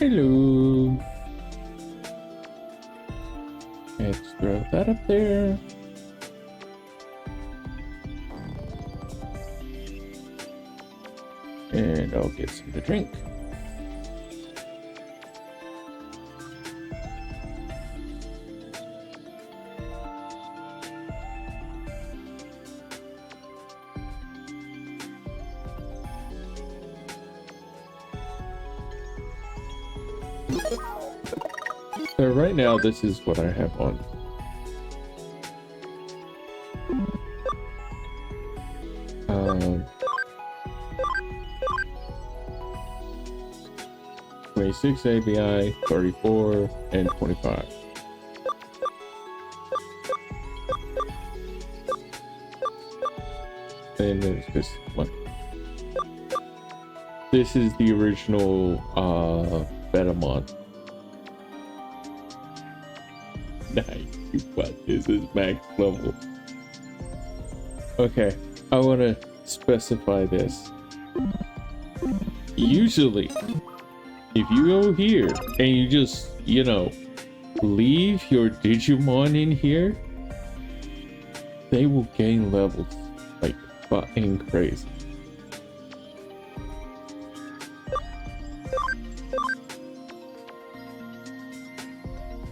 Hello. Let's throw that up there. And I'll get some to drink. So right now, this is what I have on. Um, 26 ABI, 34, and 25. And there's this one. This is the original Betamon. Nice, but this is max level. Okay, I want to specify this. Usually, if you go here and you just, you know, leave your Digimon in here, they will gain levels like fucking crazy.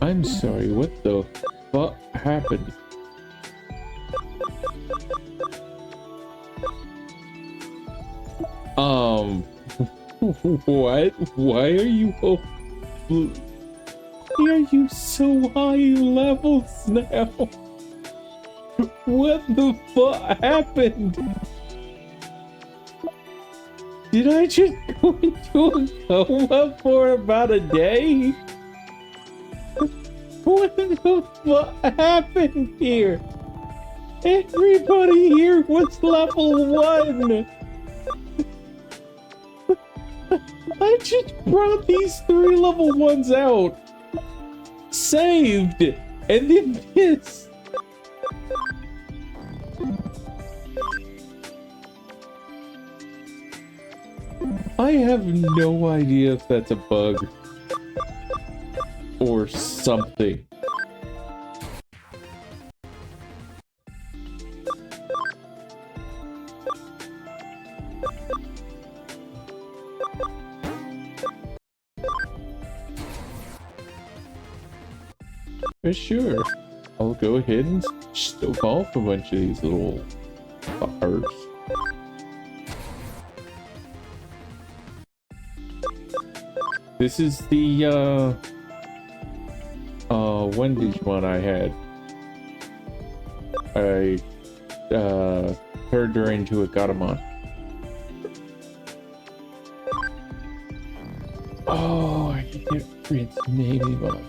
I'm sorry, what the fuck happened? What? Why are you why are you so high in levels now? What the fuck happened? Did I just go into a coma for about a day? What the fuck happened here? Everybody here was level 1. I just brought these 3 level 1s out, saved, and then this. I have no idea if that's a bug or something. For sure, I'll go ahead and stoke off a bunch of these little fuckers. This is the one Digimon I had. I turned her into a Gatomon. Oh, I can get Prince Navybot.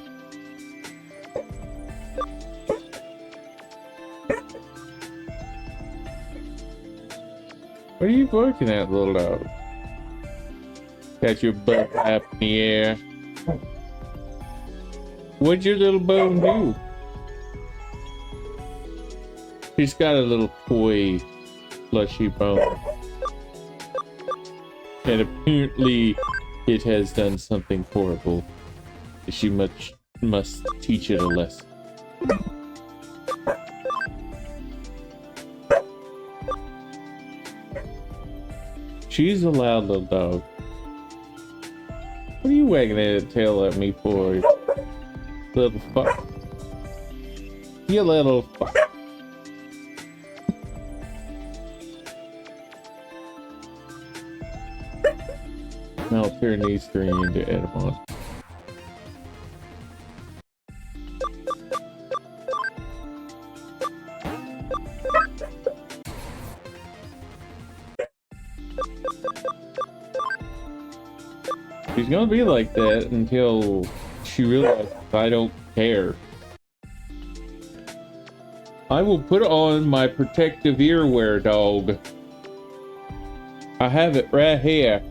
What are you barking at, little dog? Got your butt up in the air. What'd your little bone do? She's got a little toy fleshy bone. And apparently it has done something horrible. She must teach it a lesson. She's a loud little dog. What are you wagging that tail at me for? Little fuck. You little fuck. I'll turn these 3 into Edamon. She's gonna be like that until she realizes I don't care. I will put on my protective earwear, dog. I have it right here.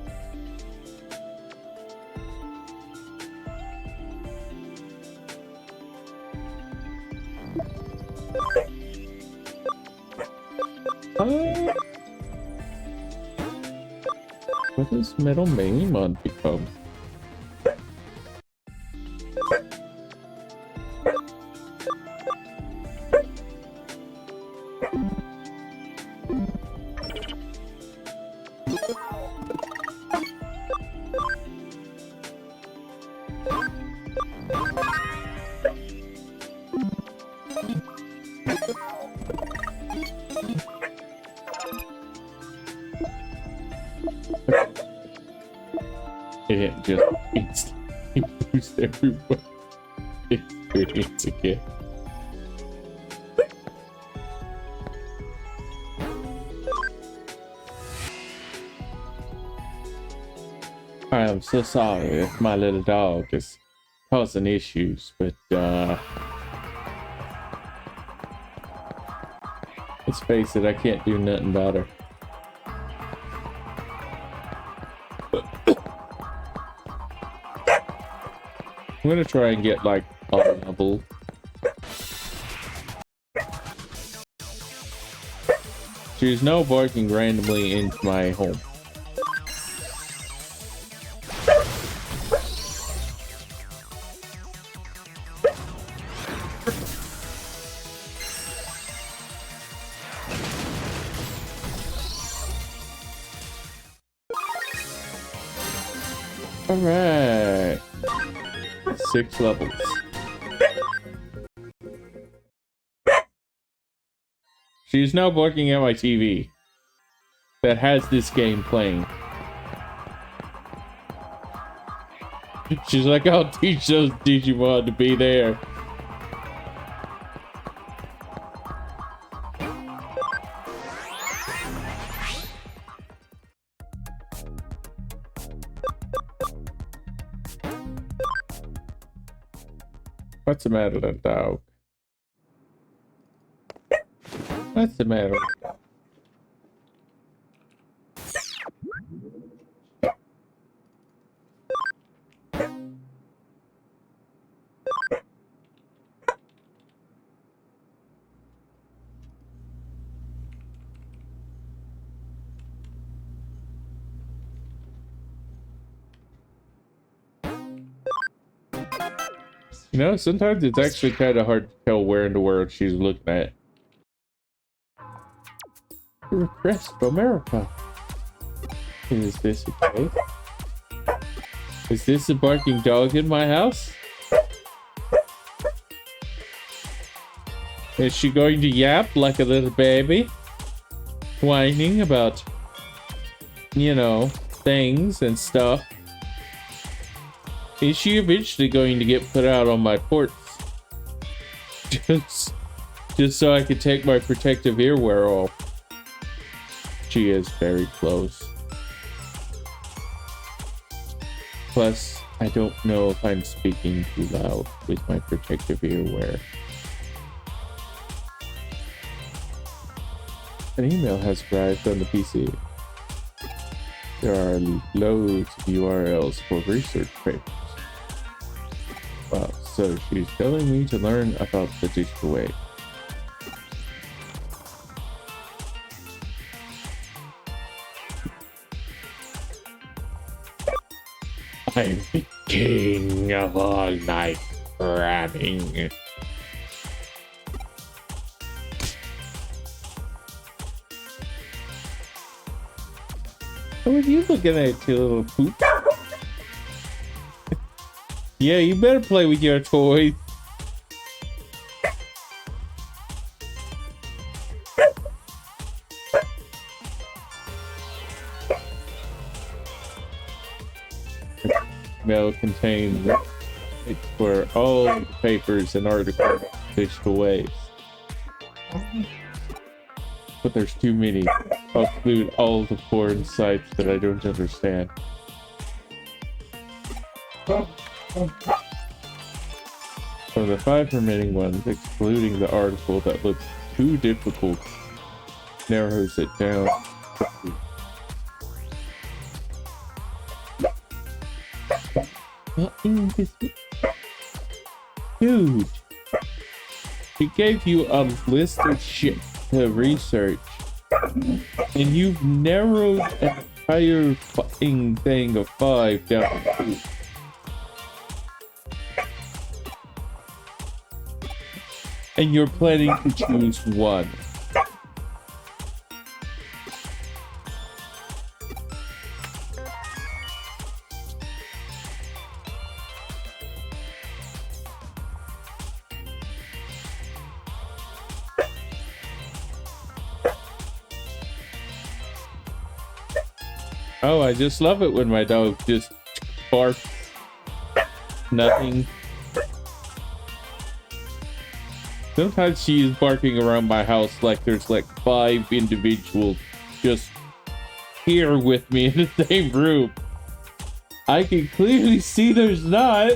What does Metal Maimon become? it just instantly boosts everyone experience again. I am so sorry if my little dog is causing issues, but let's face it, I can't do nothing about her. I'm gonna try and get like a level. She's now barking randomly into my home. All right. 6 levels. She's now barking at my TV that has this game playing. She's like, I'll teach those Digimon to be there. What's the matter, little dog? What's the matter? You know, sometimes it's actually kind of hard to tell where in the world she's looking at. Request for America. Is this okay? Is this a barking dog in my house? Is she going to yap like a little baby? Whining about, you know, things and stuff? Is she eventually going to get put out on my porch? Just so I can take my protective earwear off. She is very close. Plus, I don't know if I'm speaking too loud with my protective earwear. An email has arrived on the PC. There are loads of URLs for research papers. Wow, so she's telling me to learn about the digital way. I'm the king of all night cramming. What are you looking at, you little poop? Yeah, you better play with your toys. Mail contains for all the papers and articles digital ways. But there's too many. I'll include all the foreign sites that I don't understand. For the 5 remaining ones, excluding the article that looks too difficult, narrows it down. What in this? Dude! He gave you a list of shit to research, and you've narrowed an entire fucking thing of 5 down to 2. And you're planning to choose one. Oh, I just love it when my dog just barks. Nothing. Sometimes she is barking around my house like there's like 5 individuals just here with me in the same room. I can clearly see there's not.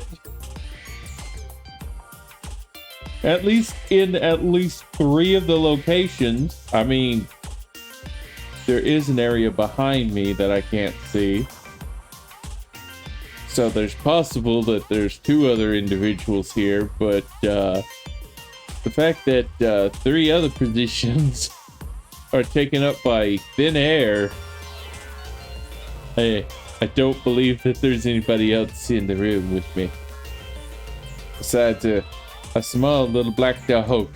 At least in at least 3 of the locations. I mean, there is an area behind me that I can't see. So there's possible that there's 2 other individuals here, but the fact that 3 other positions are taken up by thin air, I don't believe that there's anybody else in the room with me. Besides a small little black dog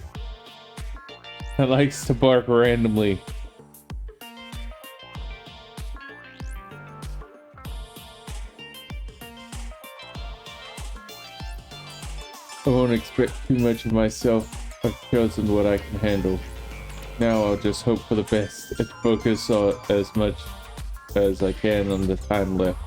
that likes to bark randomly. I won't expect too much of myself. I've chosen what I can handle. Now I'll just hope for the best and focus on as much as I can on the time left.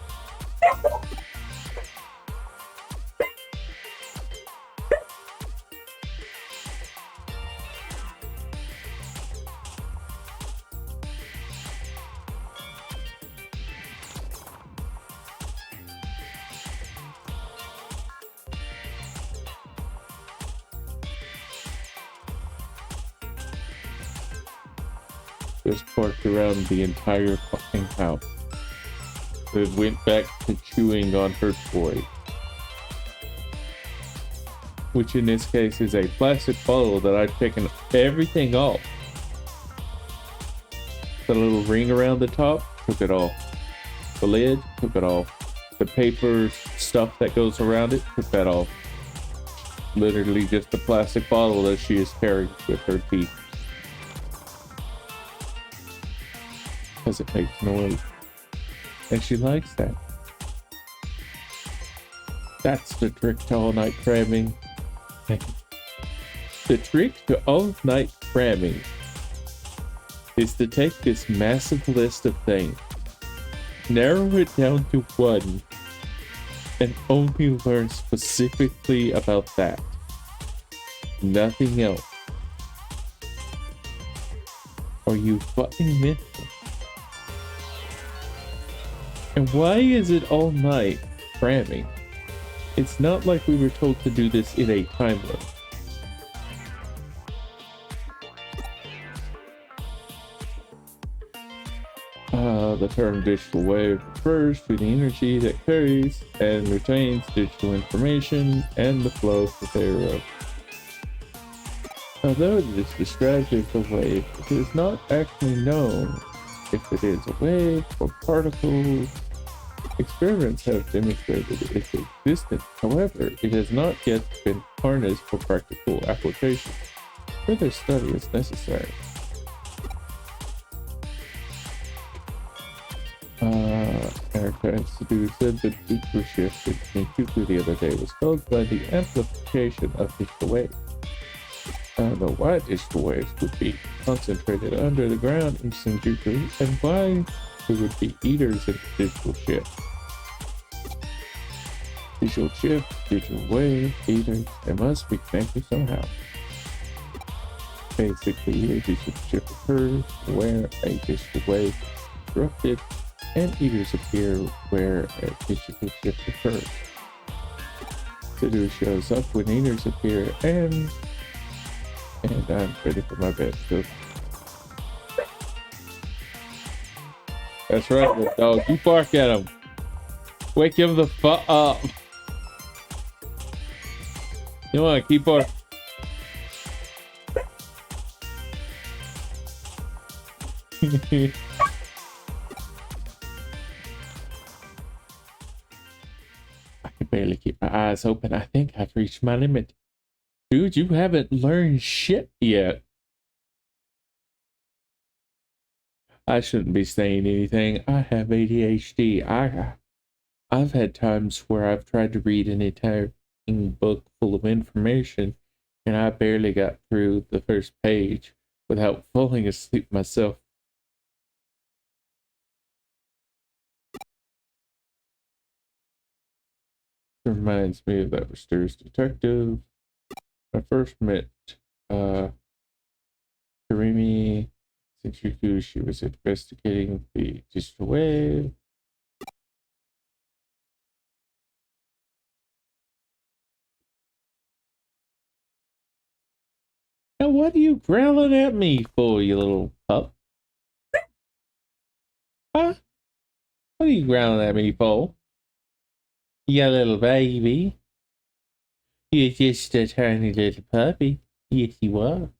Just parked around the entire fucking house. It went back to chewing on her toy. Which in this case is a plastic bottle that I've taken everything off. The little ring around the top, took it off. The lid, took it off. The paper stuff that goes around it, took that off. Literally just a plastic bottle that she is carrying with her teeth. Because it makes noise. And she likes that. That's the trick to all-night cramming. The trick to all-night cramming is to take this massive list of things, narrow it down to one, and only learn specifically about that. Nothing else. Are you fucking mental? And why is it all night cramming? It's not like we were told to do this in a time limit. The term digital wave refers to the energy that carries and retains digital information and the flow thereof. Although it is described as a wave, it is not actually known if it is a wave or particle. Experiments have demonstrated its existence. However, it has not yet been harnessed for practical application. Further study is necessary. Erica Institute said the digital shift in Cuckoo the other day was caused by the amplification of digital waves. I don't know why digital waves would be concentrated under the ground in Shinjuku and why there would be eaters in the digital shift. Digital shift, digital wave, eaters, they must be connected somehow. Basically, a digital shift occurs where a digital wave is disrupted, and eaters appear where a digital shift occurs. Sidu shows up when eaters appear, and I'm ready for my bed. So. That's right, little dog. You bark at him. Wake him the fuck up. You wanna keep on? I can barely keep my eyes open. I think I've reached my limit. Dude, you haven't learned shit yet. I shouldn't be saying anything. I have ADHD. I've had times where I've tried to read an entire book full of information and I barely got through the first page without falling asleep myself. Reminds me of that mysterious detective I first met. Karimi Senjuku, she was investigating the digital wave. Now, what are you growling at me for, you little pup? Huh? What are you growling at me for? You little baby. You're just a tiny little puppy. Yes, you are.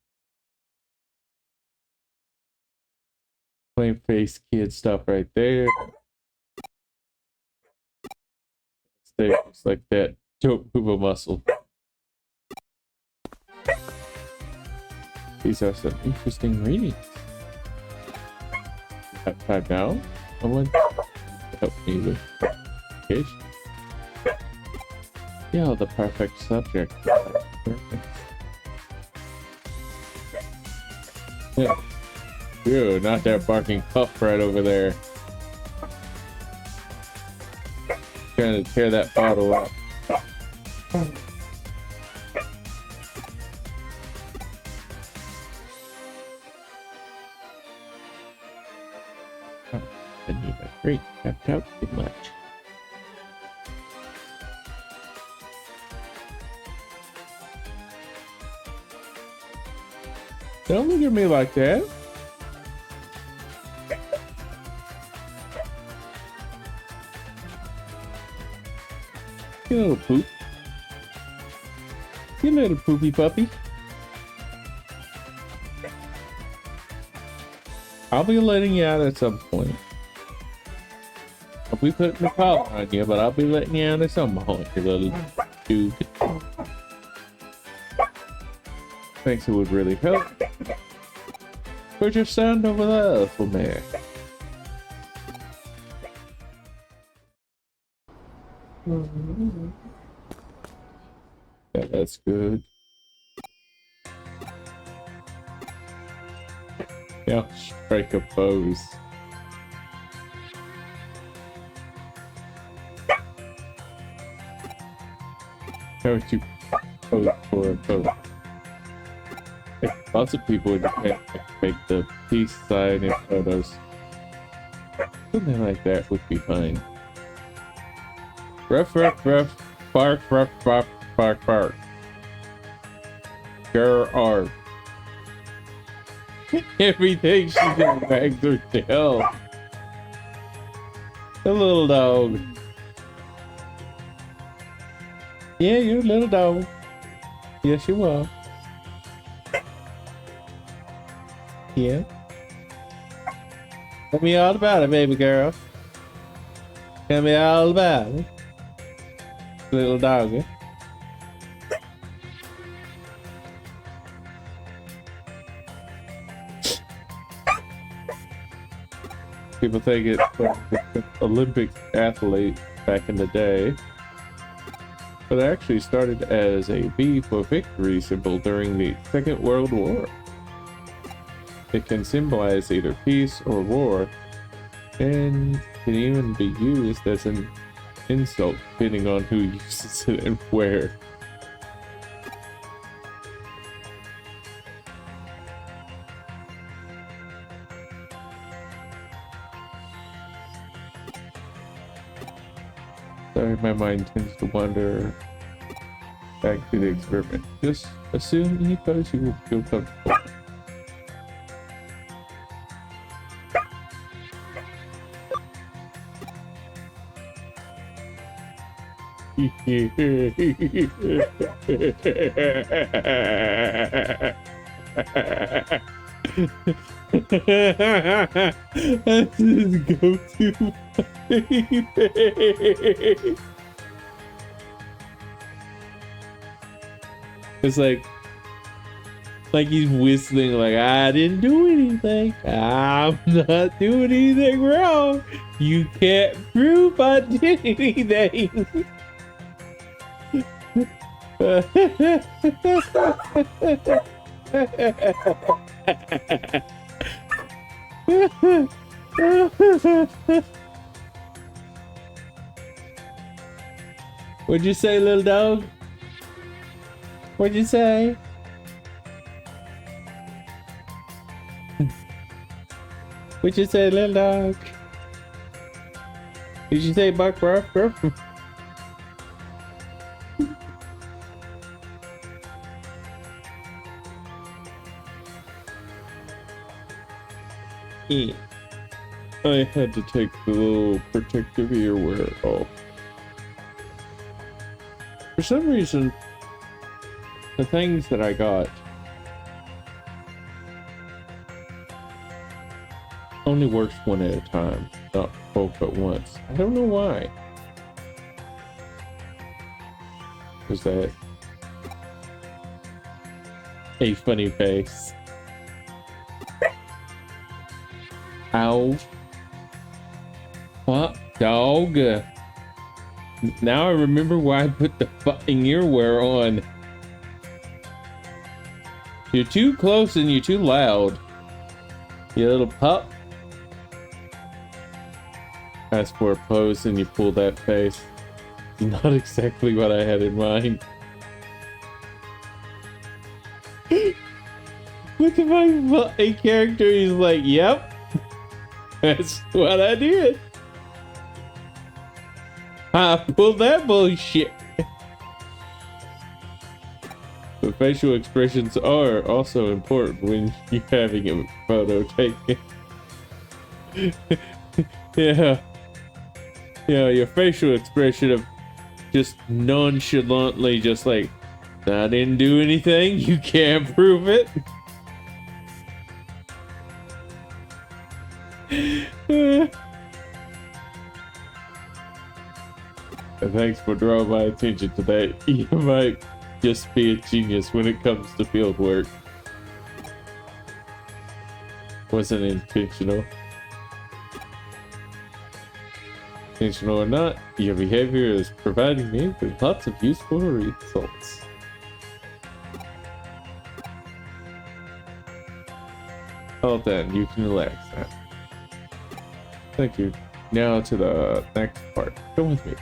Plain face kid stuff right there. Stay just like that. Don't move a muscle. These are some interesting readings. Have time now? Someone help me with education. Yeah, the perfect subject. Perfect. Yeah. Ew, not that barking pup right over there. Trying to tear that bottle up. Didn't even great. Tapped out too much. Don't look at me like that. You little poop. You little poopy puppy. I'll be letting you out at some point. I'll be putting the collar on you, but I'll be letting you out at some point, you little dude. Thinks it would really help. Put your stand over there for me. Yeah, that's good. Yeah, strike a pose. How would you pose for a pose? Like, lots of people would make the peace sign in photos. Something like that would be fine. Ruff, ruff, ruff. Bark, ruff, bark, bark, bark. Girl, arf. Everything she did wags her tail. The little dog. Yeah, you're a little dog. Yes, you are. Yeah. Tell me all about it, baby girl. Tell me all about it. Little doggy. People think it's an Olympic athlete back in the day, but it actually started as a V for victory symbol during the Second World War. It can symbolize either peace or war, and can even be used as an insult depending on who uses it and where. Sorry, my mind tends to wander back to the experiment. Just assume any pose you will feel comfortable. That's his go-to. It's like he's whistling like, I didn't do anything. I'm not doing anything wrong. You can't prove I did anything. What'd you say, little dog? What'd you say? What'd you say, little dog? Did you say bark, bark, bark? I had to take the little protective earwear off. For some reason, the things that I got only works one at a time, not both at once. I don't know why. Was that a funny face? Ow. What dog? Now I remember why I put the fucking earwear on. You're too close and you're too loud. You little pup. Ask for a pose and you pull that face. Not exactly what I had in mind. Look at my character, he's like, yep. That's what I did. I pulled that bullshit. But facial expressions are also important when you're having a photo taken. Yeah. Yeah, your facial expression of just nonchalantly just like, I didn't do anything, you can't prove it. Thanks for drawing my attention to that. You might just be a genius when it comes to field work. Wasn't intentional. Intentional or not, your behavior is providing me with lots of useful results. Well then, you can relax now. Thank you. Now to the next part. Come with me.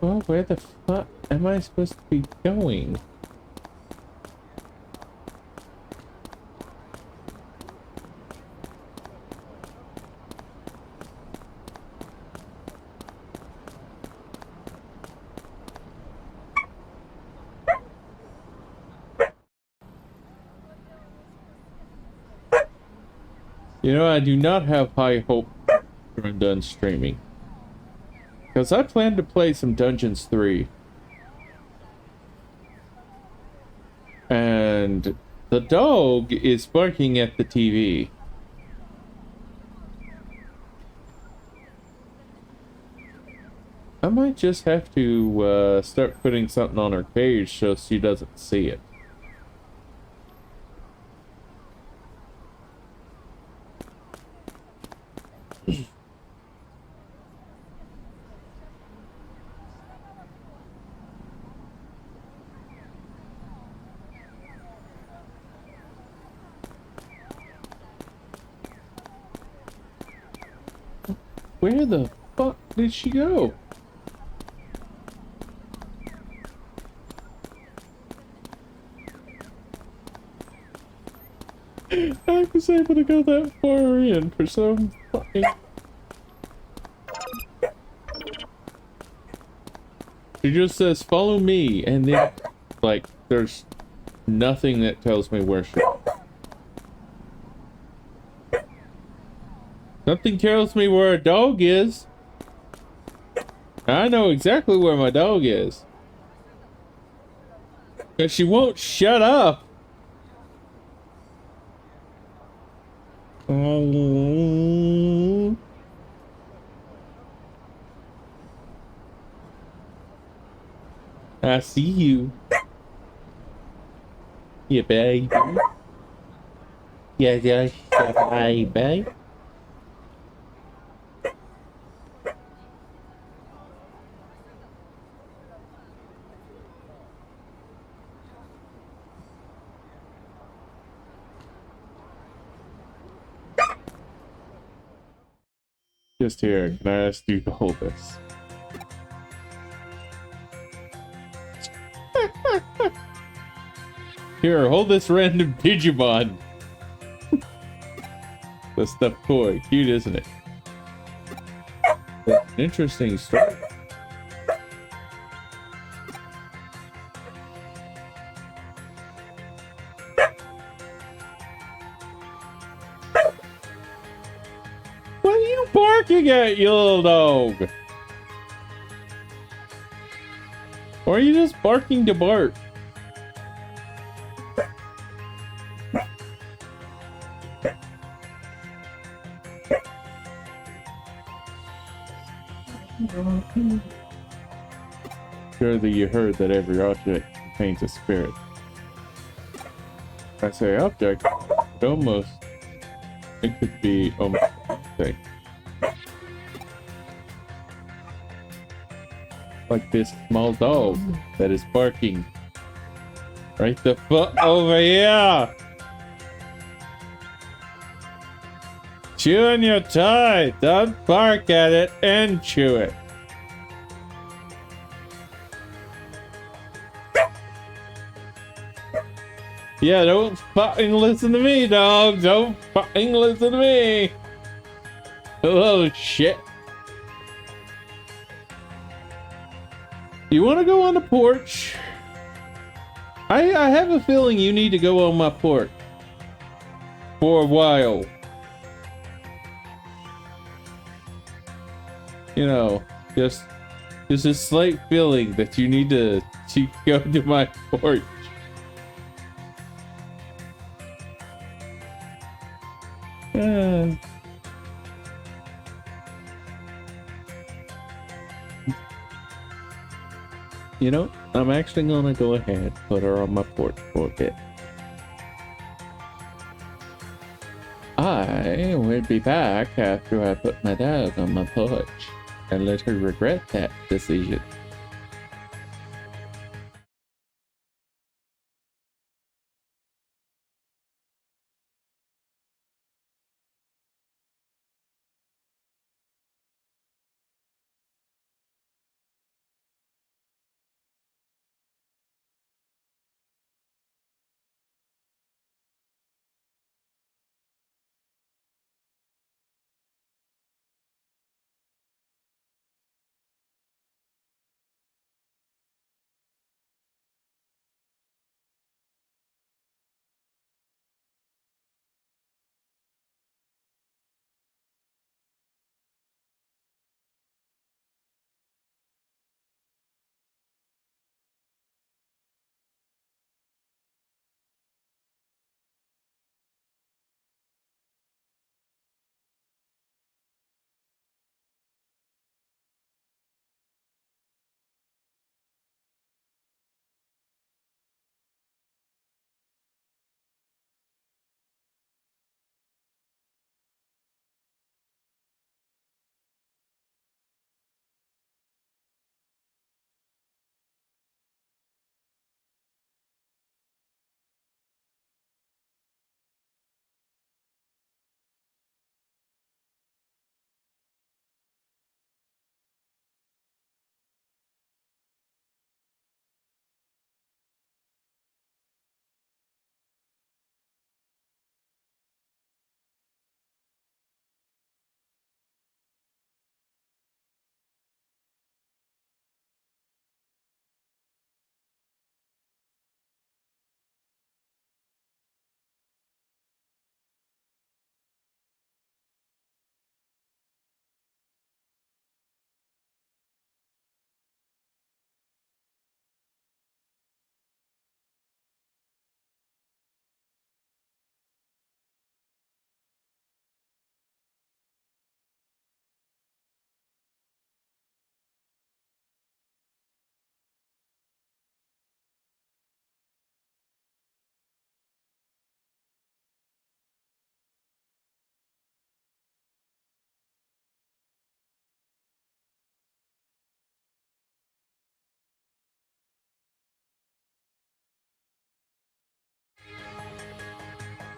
Well, where the fuck am I supposed to be going? You know, I do not have high hope when I'm done streaming. Because I plan to play some Dungeons 3. And the dog is barking at the TV. I might just have to start putting something on her cage so she doesn't see it. Where the fuck did she go? I was able to go that far in for some fucking... She just says, follow me, and then, like, there's nothing that tells me where she... Something tells me where a dog is. I know exactly where my dog is. But she won't shut up. I see you. Yeah, baby. Yeah, baby. Just here, can I ask you to hold this? Here, hold this random Digimon. The stuffed toy. Cute, isn't it? That's an interesting story. What are you barking at, you little dog? Or are you just barking to bark? Surely you heard that every object contains a spirit. I say object, it could be almost anything. Like this small dog that is barking right the foot over here. Chewing your toy. Don't bark at it and chew it. Yeah, don't fucking listen to me, dog. Don't fucking listen to me. Oh, shit. You want to go on the porch? I have a feeling you need to go on my porch. For a while. You know, just a slight feeling that you need to go to my porch. You know, I'm actually gonna go ahead and put her on my porch for a bit. I will be back after I put my dog on my porch and let her regret that decision.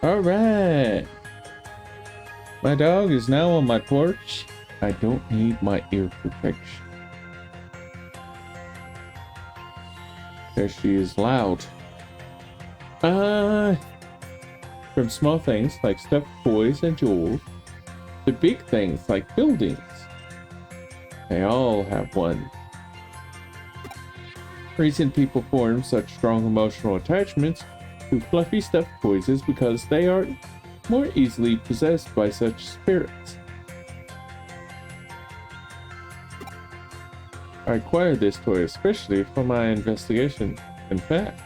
Alright. My dog is now on my porch, I don't need my ear protection. There she is, loud. From small things like stuffed toys and jewels to big things like buildings. They all have one. Reason people form such strong emotional attachments to fluffy stuffed toys is because they are more easily possessed by such spirits. I acquired this toy especially for my investigation. In fact,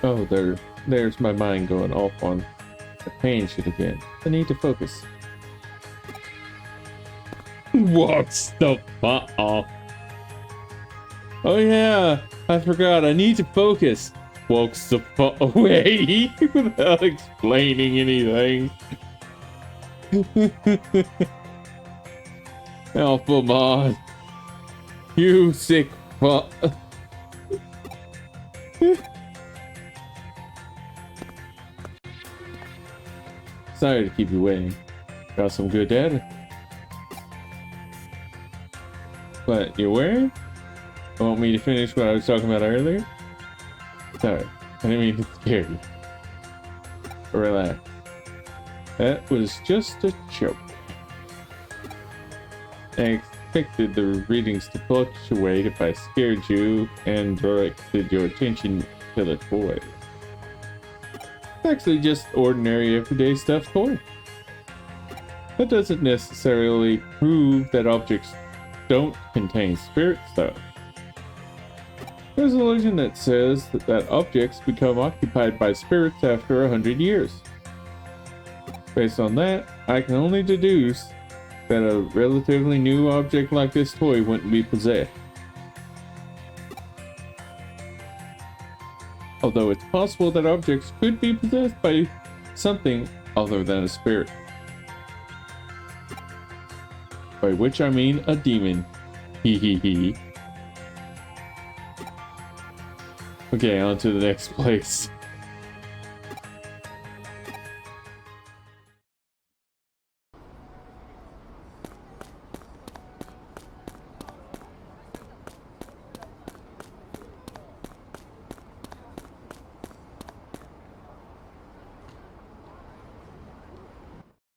oh, there's my mind going off on the pain shit again. I need to focus. What's the fuck? Oh yeah, I forgot. I need to focus. Walks the fuck away without explaining anything. Alpha Mod, you sick fuck. Sorry to keep you waiting. Got some good data. What, you wearing? Want me to finish what I was talking about earlier? Sorry, I didn't mean to scare you. Relax. That was just a joke. I expected the readings to fluctuate if I scared you and directed your attention to the toy. It's actually just ordinary everyday stuffed toy. That doesn't necessarily prove that objects don't contain spirits though. There's a legend that says that objects become occupied by spirits after 100 years. Based on that, I can only deduce that a relatively new object like this toy wouldn't be possessed. Although it's possible that objects could be possessed by something other than a spirit. By which I mean a demon. Hee hee hee. Okay, on to the next place.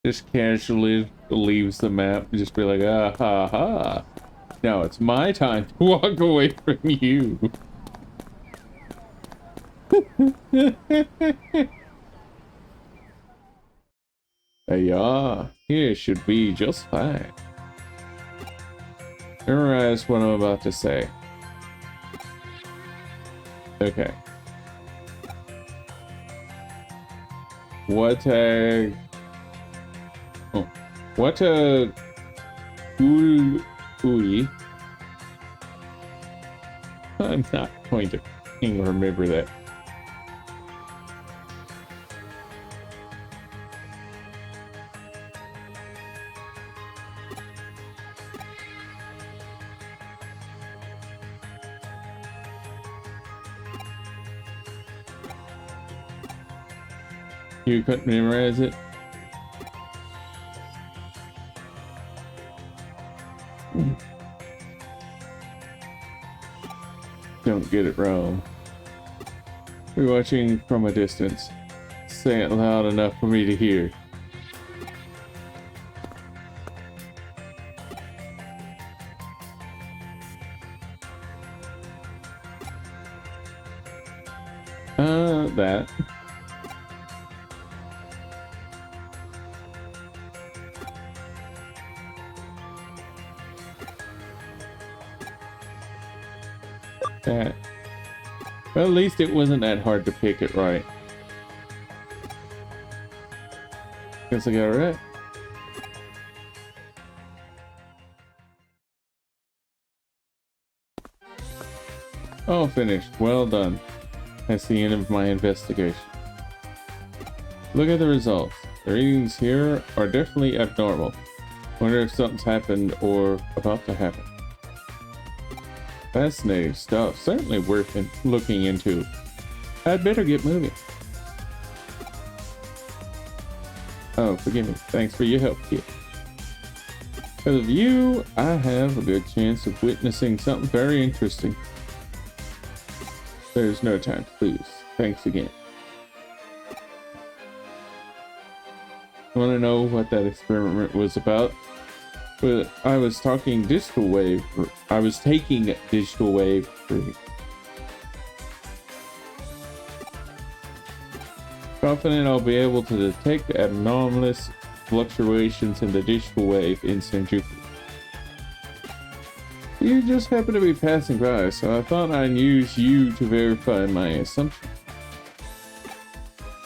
Just casually leaves the map, just be like, ah ha ha. Now it's my time to walk away from you. Yeah, here should be just fine. Memorize what I'm about to say. Okay. What a ooey. I'm not going to remember that. You couldn't memorize it? Don't get it wrong. We're watching from a distance. Say it loud enough for me to hear. That. That. Well, at least it wasn't that hard to pick it right. Guess I got it right. All finished. Well done. That's the end of my investigation. Look at the results. The readings here are definitely abnormal. Wonder if something's happened or about to happen. Fascinating stuff. Certainly worth looking into. I'd better get moving. Oh, forgive me. Thanks for your help, kid. Because of you, I have a good chance of witnessing something very interesting. There's no time to lose. Thanks again. Want to know what that experiment was about? But I was taking digital wave. Confident I'll be able to detect anomalous fluctuations in the digital wave in Senjuku. You just happened to be passing by, so I thought I'd use you to verify my assumption.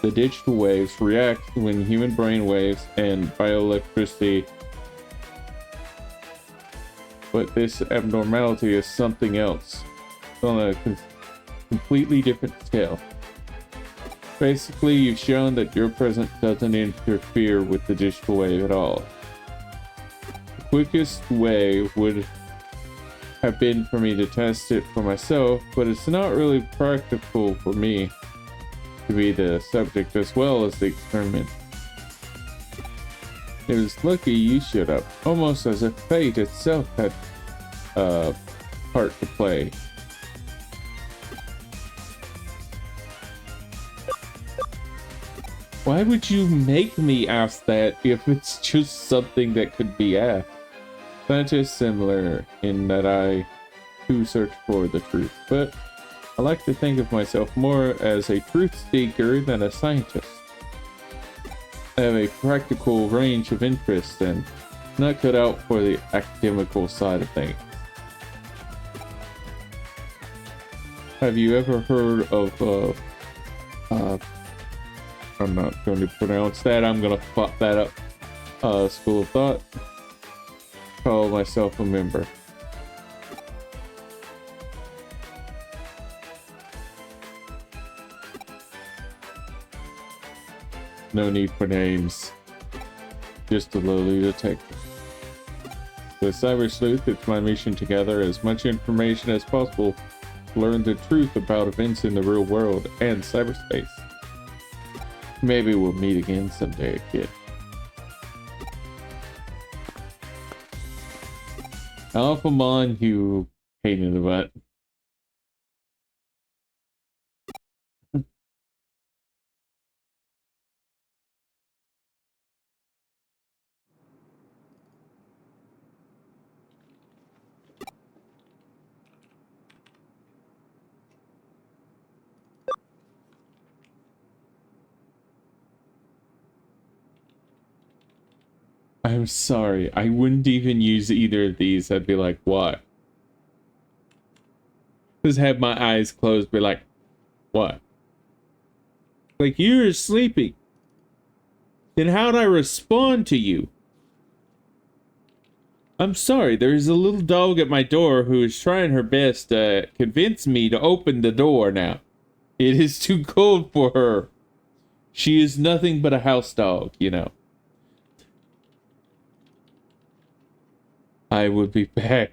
The digital waves react when human brain waves and bioelectricity, but this abnormality is something else on a completely different scale. Basically, you've shown that your presence doesn't interfere with the digital wave at all. The quickest way would have been for me to test it for myself, but it's not really practical for me to be the subject as well as the experiment. It was lucky you showed up, almost as if fate itself had a part to play. Why would you make me ask that if it's just something that could be asked? That is similar in that I too search for the truth, but I like to think of myself more as a truth seeker than a scientist. I have a practical range of interests and not cut out for the academical side of things. Have you ever heard of I'm not going to pronounce that, I'm gonna fuck that up. School of Thought? Call myself a member. No need for names. Just a lowly detective. With Cyber Sleuth, it's my mission to gather as much information as possible to learn the truth about events in the real world and cyberspace. Maybe we'll meet again someday, kid. Alphamon, you pain in the butt. I'm sorry, I wouldn't even use either of these. I'd be like, what? Just have my eyes closed, be like, what? Like, you're sleeping. Then how'd I respond to you? I'm sorry, there's a little dog at my door who is trying her best to convince me to open the door now. It is too cold for her. She is nothing but a house dog, you know. I will be back.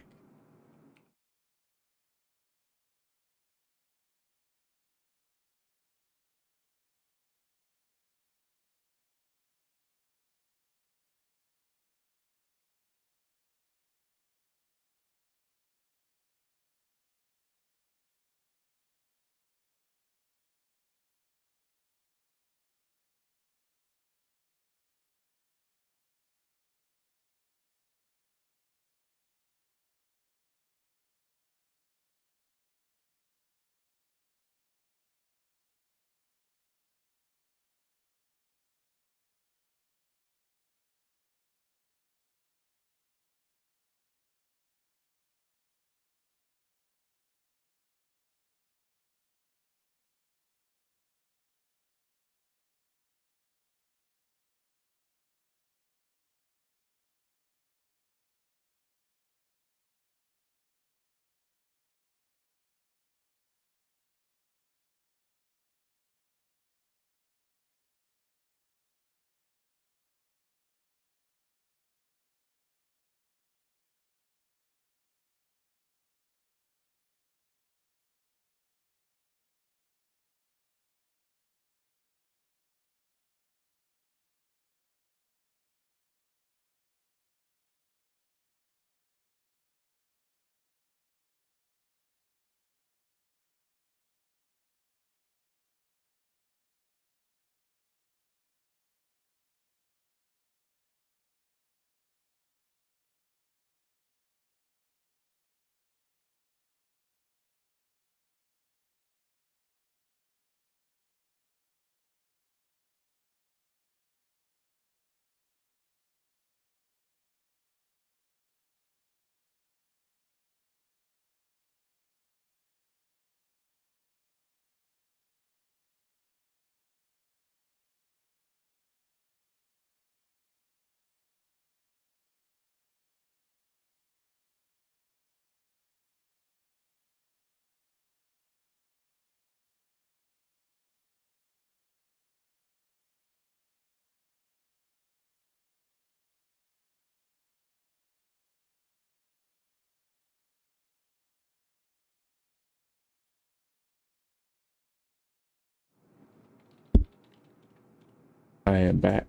I am back.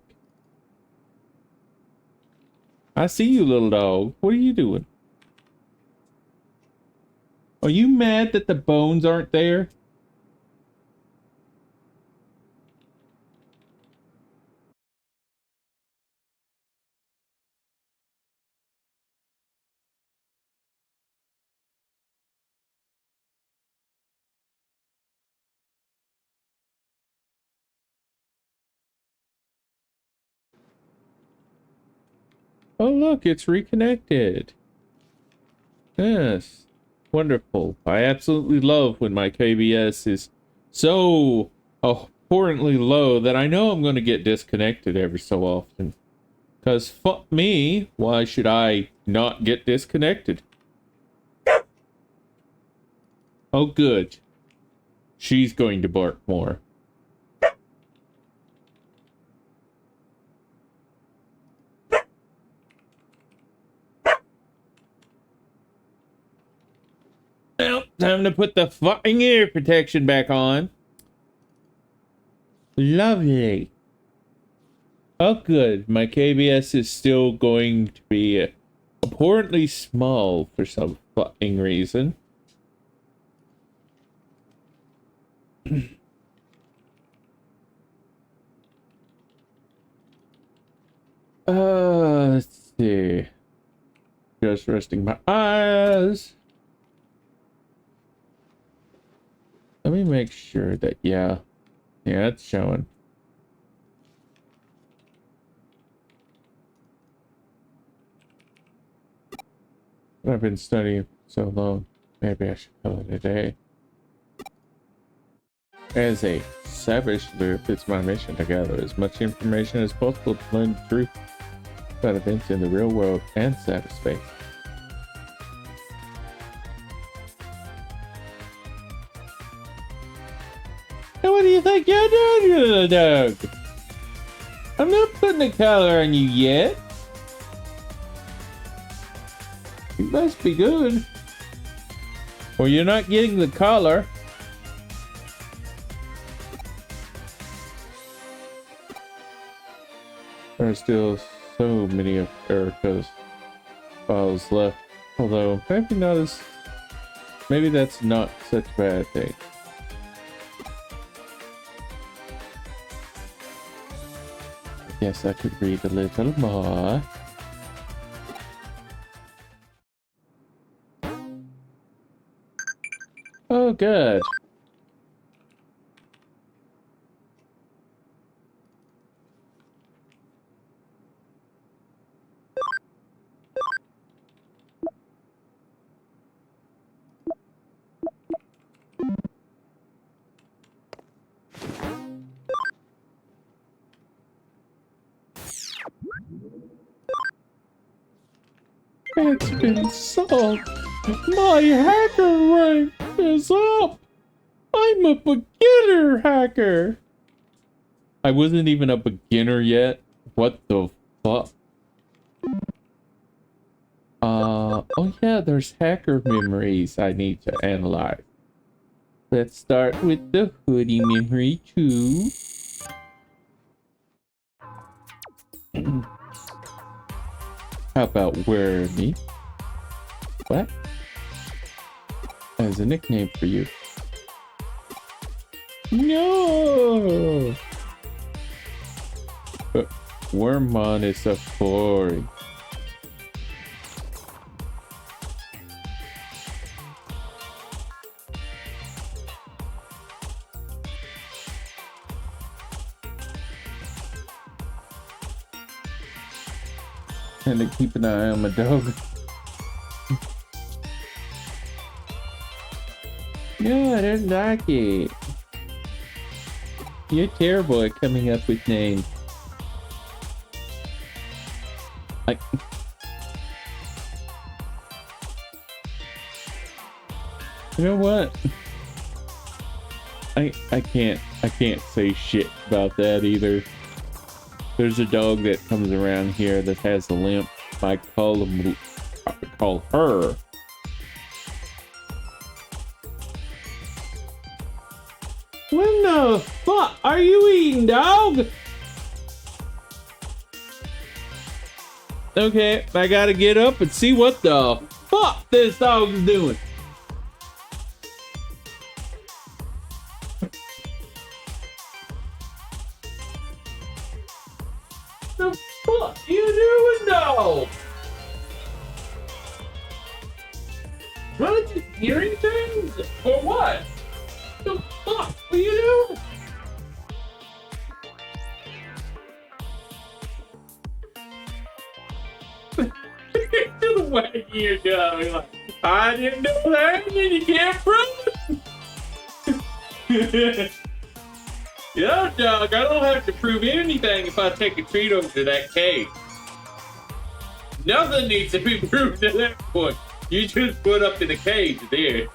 I see you, little dog. What are you doing? Are you mad that the bones aren't there? Oh, look, it's reconnected. Yes. Wonderful. I absolutely love when my KBS is so abhorrently low that I know I'm going to get disconnected every so often. Because fuck me, why should I not get disconnected? Oh, good. She's going to bark more. Well, time to put the fucking ear protection back on. Lovely. Oh, good. My KBS is still going to be abhorrently small for some fucking reason. Let's see. Just resting my eyes. Let me make sure that, yeah, it's showing. I've been studying so long. Maybe I should call it a day. As a savage sleuth, it's my mission to gather as much information as possible to learn the truth about events in the real world and cyberspace. And what do you think you're doing, you little dog? I'm not putting a collar on you yet. You must be good. Well, you're not getting the collar. There are still so many of Erica's files left. Although, maybe that's not such a bad thing. Yes, I could read a little more. Oh, good. It's been solved. My hacker rank is up. I'm a beginner hacker. I wasn't even a beginner yet. What the fuck? Oh yeah, there's hacker memories I need to analyze. Let's start with the hoodie memory too. How about Wormy? What? As a nickname for you. No! But Wormmon is so boring. And to keep an eye on my dog. No, I don't like it. You're terrible at coming up with names. Like, you know what? I can't say shit about that either. There's a dog that comes around here that has a limp. I call her. When the fuck are you eating, dog? Okay, I gotta get up and see what the fuck this dog is doing. The fuck you doing, dog? What? Just hearing things? Or what? The fuck are you doing? To the way you're going. Like, I didn't know that, and you can't prove it. Yeah, dog, I don't have to prove anything if I take a treat over to that cave. Nothing needs to be proved at that point. You just put up in the cage there.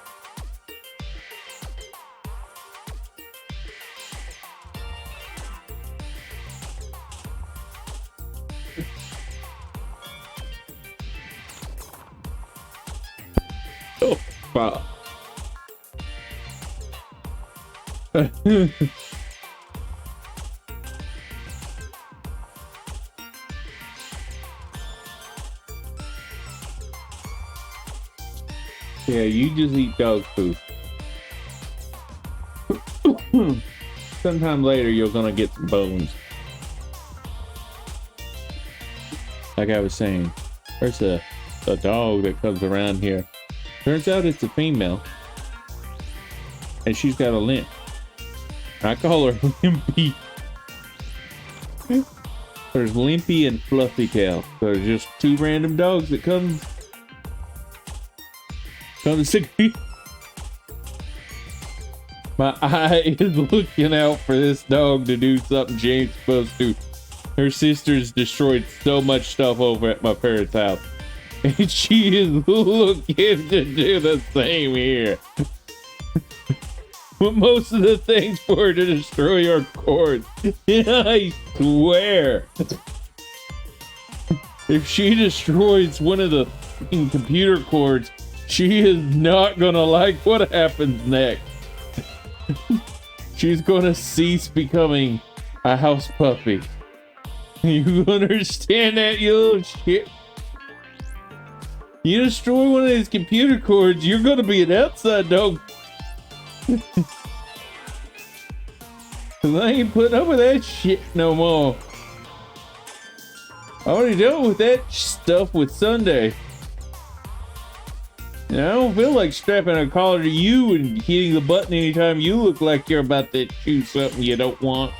Oh, fuck. Yeah, you just eat dog food. Sometime later, you're gonna get some bones. Like I was saying, there's a dog that comes around here. Turns out it's a female. And she's got a limp. I call her Limpy. There's Limpy and Fluffy Tail. They're just two random dogs that come to see me. My eye is looking out for this dog to do something she ain't supposed to. Her sister's destroyed so much stuff over at my parents' house. And she is looking to do the same here. But most of the things for her to destroy are cords. I swear. If she destroys one of the computer cords, she is not gonna like what happens next. She's gonna cease becoming a house puppy. You understand that, you little shit? You destroy one of these computer cords, you're gonna be an outside dog. Cause I ain't putting up with that shit no more. I already dealt with that stuff with Sunday. And I don't feel like strapping a collar to you and hitting the button anytime you look like you're about to choose something you don't want.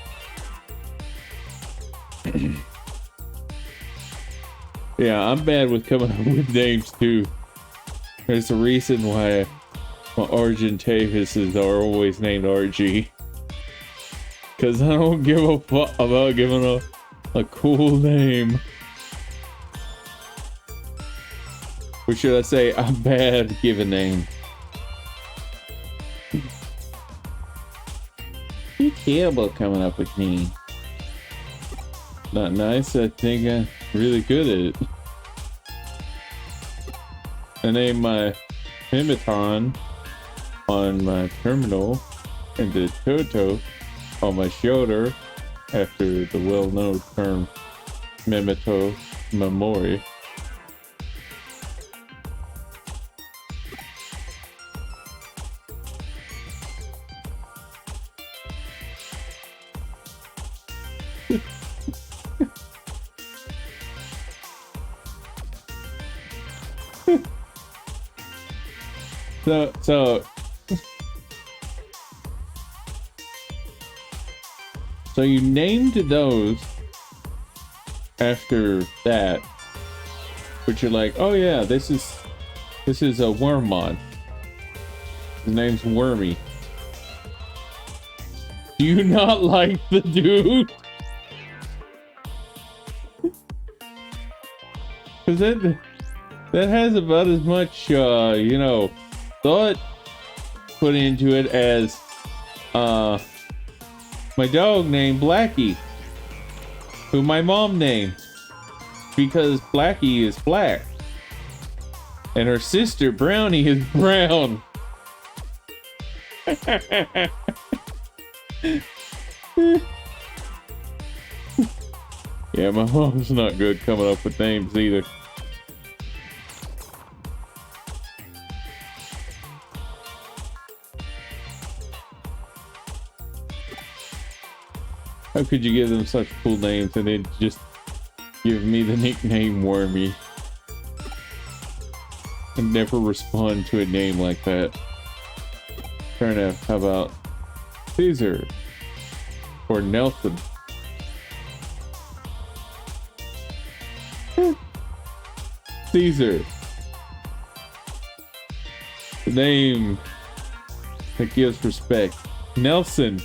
Yeah, I'm bad with coming up with names too. There's a reason why my Argentavises are always named RG. Cause I don't give a fuck about giving a cool name. Or should I say, I'm bad at giving names. You care about coming up with names. Not nice, I think I'm really good at it. I named my Pimaton on my terminal and the Toto on my shoulder after the well-known term Memento Mori. So you named those after that, but you're like, oh yeah, this is a Wormmon. His name's Wormy. Do you not like the dude? Cause that has about as much thought put into it as my dog named Blackie, who my mom named because Blackie is black and her sister Brownie is brown. Yeah, my mom's not good coming up with names either. How could you give them such cool names and then just give me the nickname Wormy? And never respond to a name like that. Fair enough. How about Caesar or Nelson? Caesar. The name that gives respect. Nelson.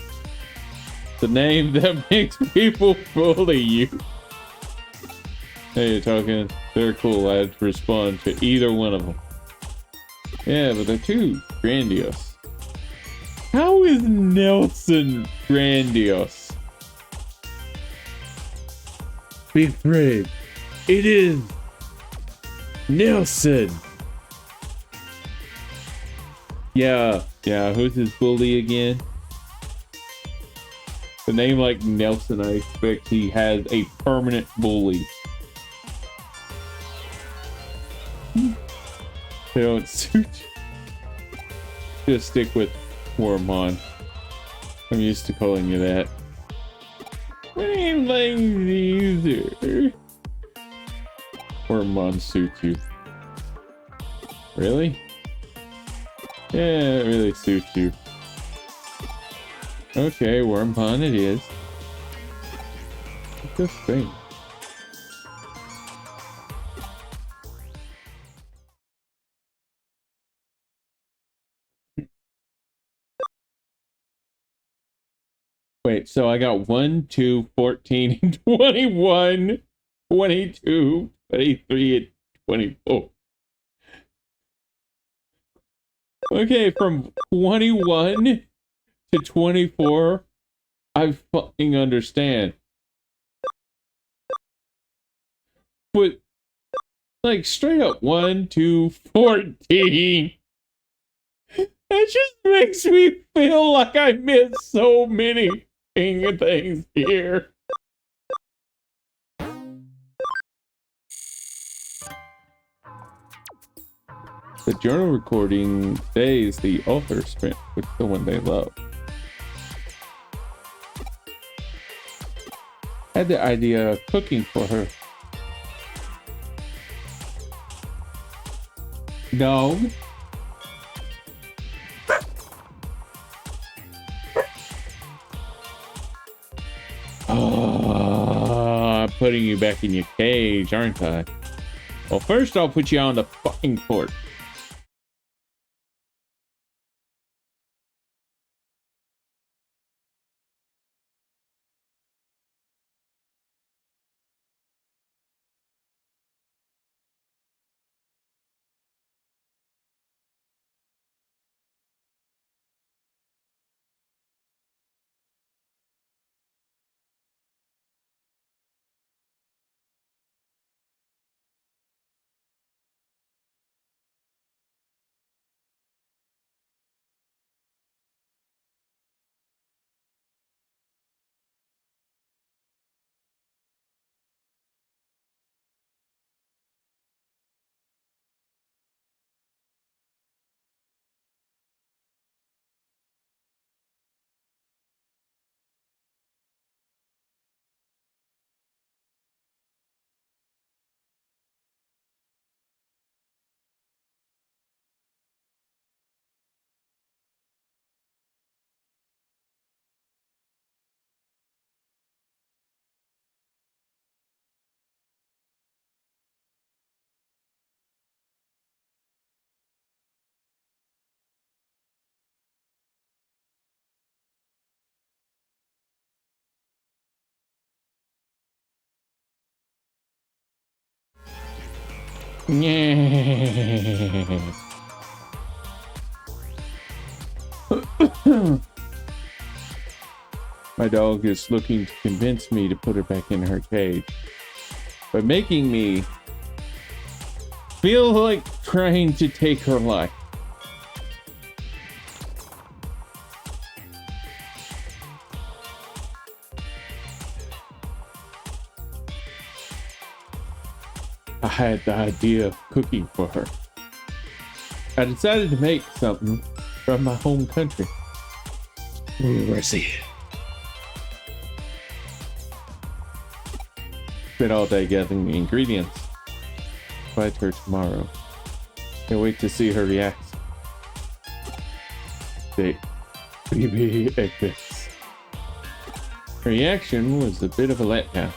The name that makes people bully you. Hey, you're talking. They're cool. I'd respond to either one of them. Yeah, but they're too grandiose. How is Nelson grandiose? Big Fred. It is Nelson. Yeah, who's his bully again? The name like Nelson, I expect he has a permanent bully. They don't suit you. Just stick with Wormmon. I'm used to calling you that. My name's like Caesar. Wormmon suits you. Really? Yeah, it really suits you. Okay, Wormmon it is. Just think. Wait, so I got 1, 2, 14, and 21, 22, 23, and 24. Okay, from 21 to 24, I fucking understand. But, like, straight up 1, 2, 14. That just makes me feel like I missed so many things here. The journal recording says the author spent with someone they love. Had the idea of cooking for her. Dog. I'm putting you back in your cage, aren't I? Well, first I'll put you on the fucking court. Yeah. My dog is looking to convince me to put her back in her cage by making me feel like trying to take her life. I had the idea of cooking for her. I decided to make something from my home country. Where's he? Spent all day gathering the ingredients. Invite her tomorrow. Can't wait to see her react. Baby Eggbits. Her reaction was a bit of a letdown.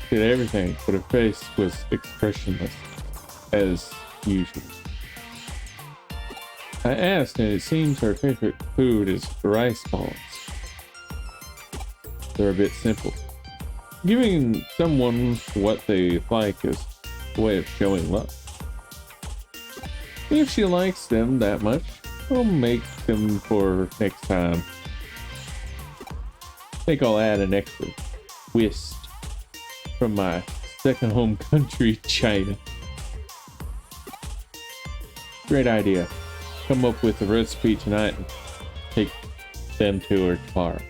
She did everything, but her face was expressionless, as usual. I asked, and it seems her favorite food is rice balls. They're a bit simple. Giving someone what they like is a way of showing love. If she likes them that much, I'll make them for next time. I think I'll add an extra twist from my second home country, China. Great idea. Come up with a recipe tonight and take them to her tomorrow.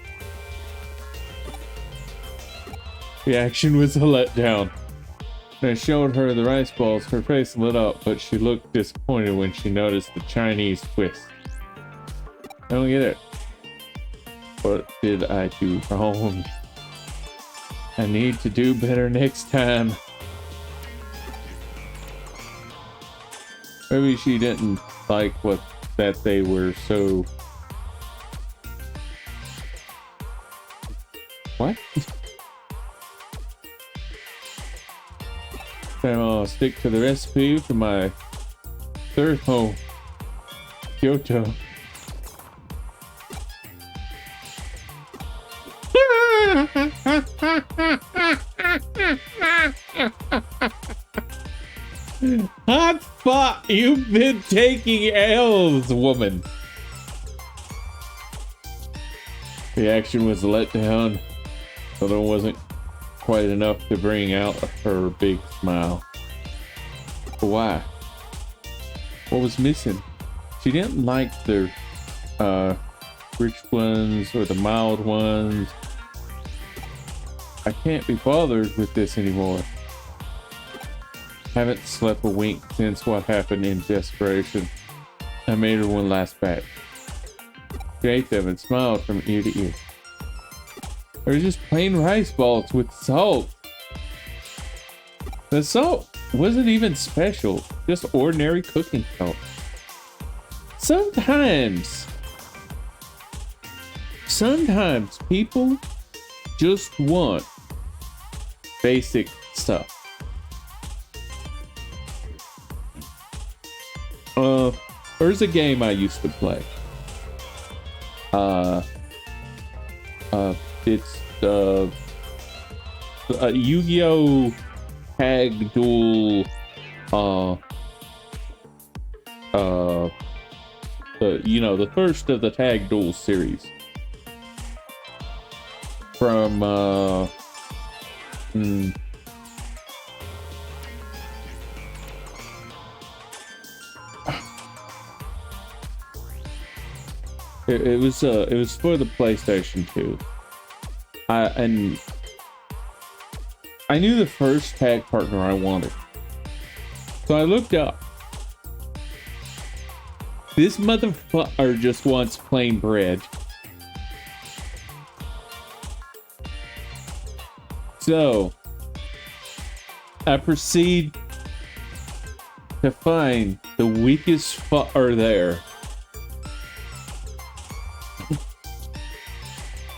The action was a letdown. When I showed her the rice balls, her face lit up, but she looked disappointed when she noticed the Chinese twist. I don't get it. What did I do wrong? I need to do better next time. Maybe she didn't like that they were so... What? Then I'll stick to the recipe for my third home, Kyoto. Hot spot, you've been taking L's, woman. The action was a letdown, but it wasn't quite enough to bring out her big smile. But why? What was missing? She didn't like the rich ones or the mild ones. I can't be bothered with this anymore. Haven't slept a wink since what happened in desperation. I made her one last batch. She ate them and smiled from ear to ear. They were just plain rice balls with salt. The salt wasn't even special, just ordinary cooking salt. Sometimes people just want basic stuff. There's a game I used to play. It's a Yu-Gi-Oh! Tag Duel. The first of the Tag Duel series. From It was for the PlayStation 2. And I knew the first tag partner I wanted. So I looked up. This motherfucker just wants plain bread. So I proceed to find the weakest fucker there.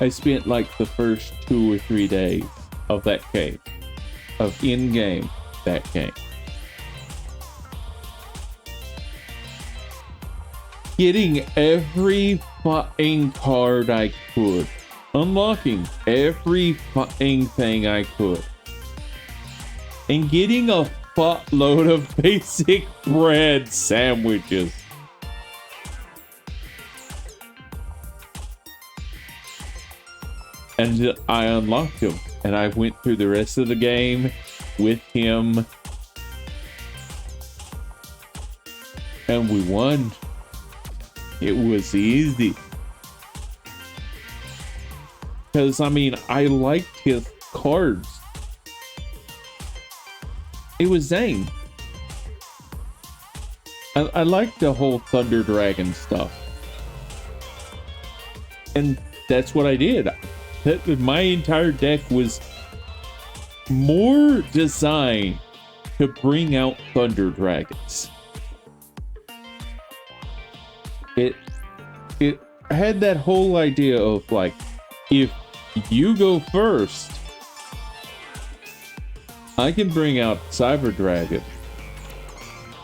I spent like the first 2 or 3 days of that game, of in-game that game, getting every fucking card I could, unlocking every fucking thing I could, and getting a fuckload of basic bread sandwiches. And I unlocked him, and I went through the rest of the game with him, and we won. It was easy. Because, I mean, I liked his cards. It was Zane. I like the whole Thunder Dragon stuff. And that's what I did. My entire deck was more designed to bring out Thunder Dragons. It had that whole idea of like, if you go first, I can bring out Cyber Dragon,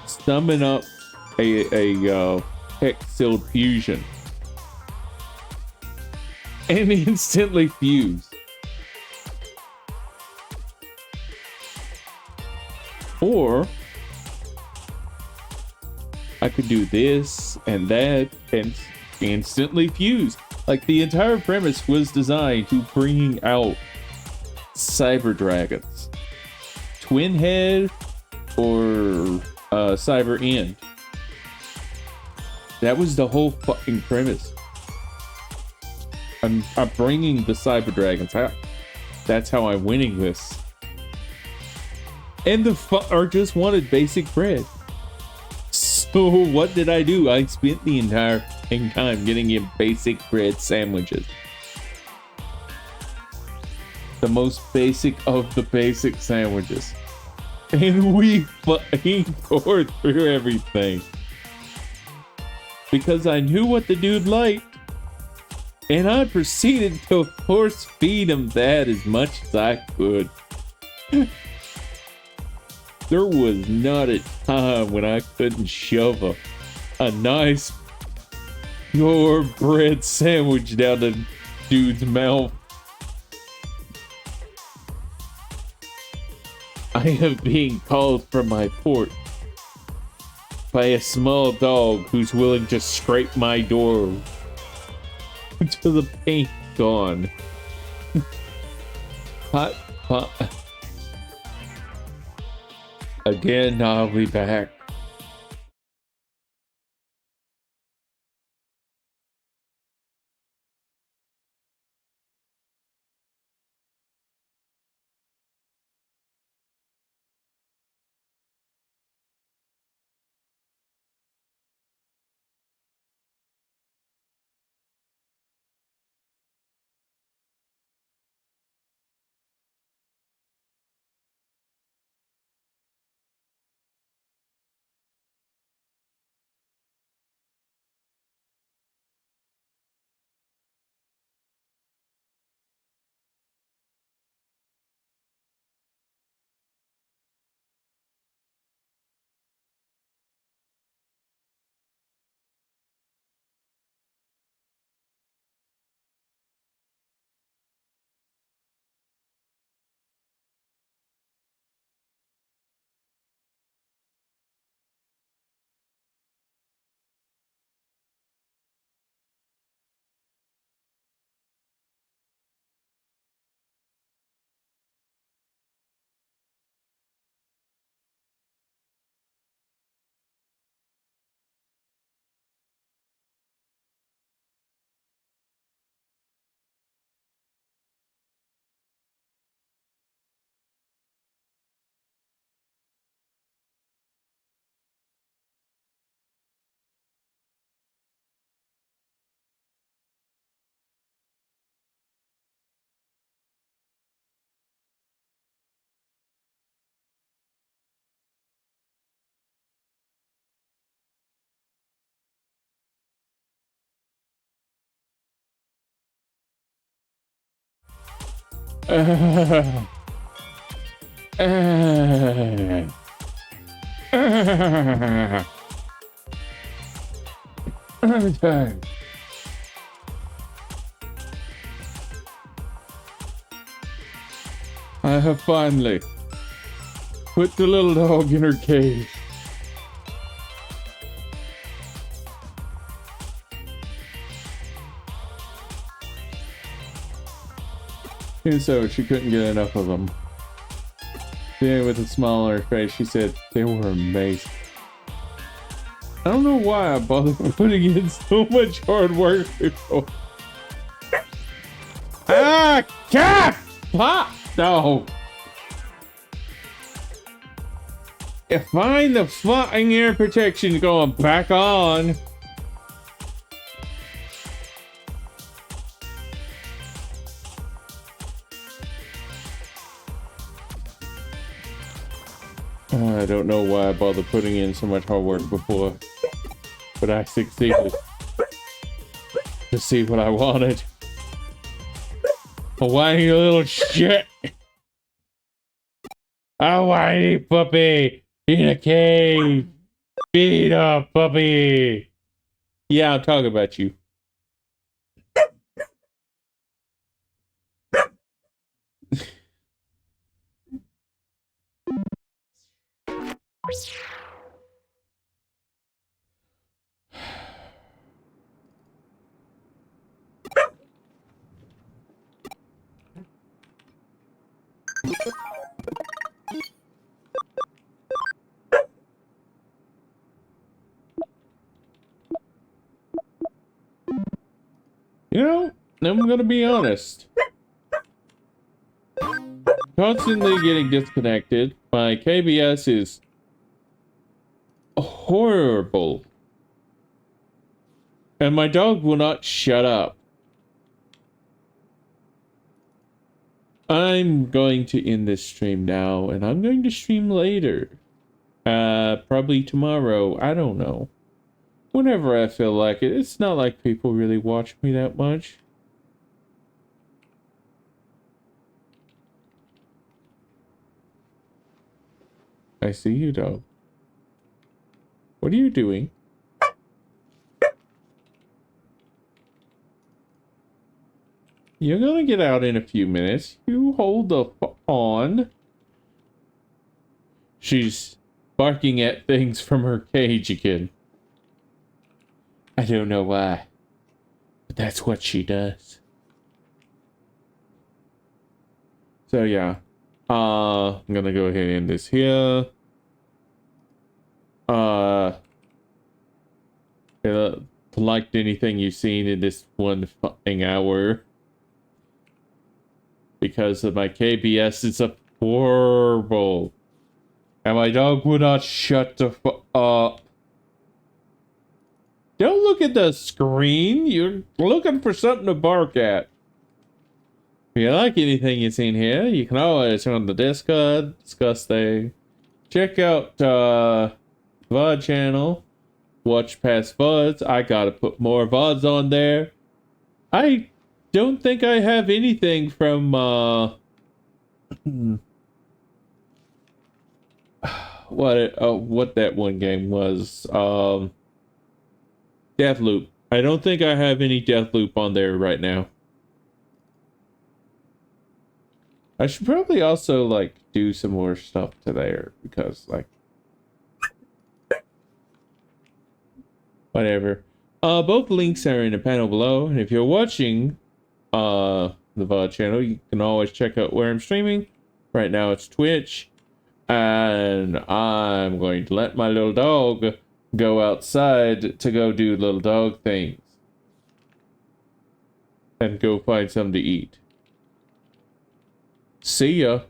summon up a Hex Sealed Fusion, and instantly fuse. Or I could do this and that and instantly fuse. Like, the entire premise was designed to bring out Cyber Dragons. Twin Head or Cyber End. That was the whole fucking premise. I'm bringing the Cyber Dragons out. That's how I'm winning this. And the fucker just wanted basic bread. So what did I do? I spent the entire time getting him basic bread sandwiches. The most basic of the basic sandwiches. And we fucking tore through everything. Because I knew what the dude liked. And I proceeded to force feed him that as much as I could. There was not a time when I couldn't shove a nice pure bread sandwich down the dude's mouth. I am being called from my port by a small dog who's willing to scrape my door until the paint gone. Hot pot. Again, I'll be back. Okay. I have finally put the little dog in her cage. And so she couldn't get enough of them. Then with a smile on her face, she said they were amazing. I don't know why I bothered putting in so much hard work. Ah, cat! Pop! No. Find the fucking ear protection going back on. I don't know why I bothered putting in so much hard work before, but I succeeded to see what I wanted. A whiny little shit. A whiny puppy in a cave. Beat up puppy. Yeah, I'm talking about you. You know, I'm gonna be honest. Constantly getting disconnected. My KBS is horrible. And my dog will not shut up. I'm going to end this stream now, and I'm going to stream later. Probably tomorrow. I don't know. Whenever I feel like it. It's not like people really watch me that much. I see you, dog. What are you doing? You're gonna get out in a few minutes. You hold the on. She's barking at things from her cage again. I don't know why, but that's what she does. So yeah, I'm gonna go ahead and end this here. Liked anything you've seen in this one fucking hour? Because of my KBS, it's a horrible. And my dog would not shut the fuck up. Don't look at the screen. You're looking for something to bark at. If you like anything you've seen here, you can always on the Discord, discuss things. Check out VOD channel. Watch past VODs. I gotta put more VODs on there. I don't think I have anything from what that one game was. Deathloop. I don't think I have any Deathloop on there right now. I should probably also like do some more stuff to there because like whatever. Both links are in the panel below, and if you're watching the VOD channel, you can always check out where I'm streaming. Right now it's Twitch, and I'm going to let my little dog go outside to go do little dog things and go find something to eat. See ya.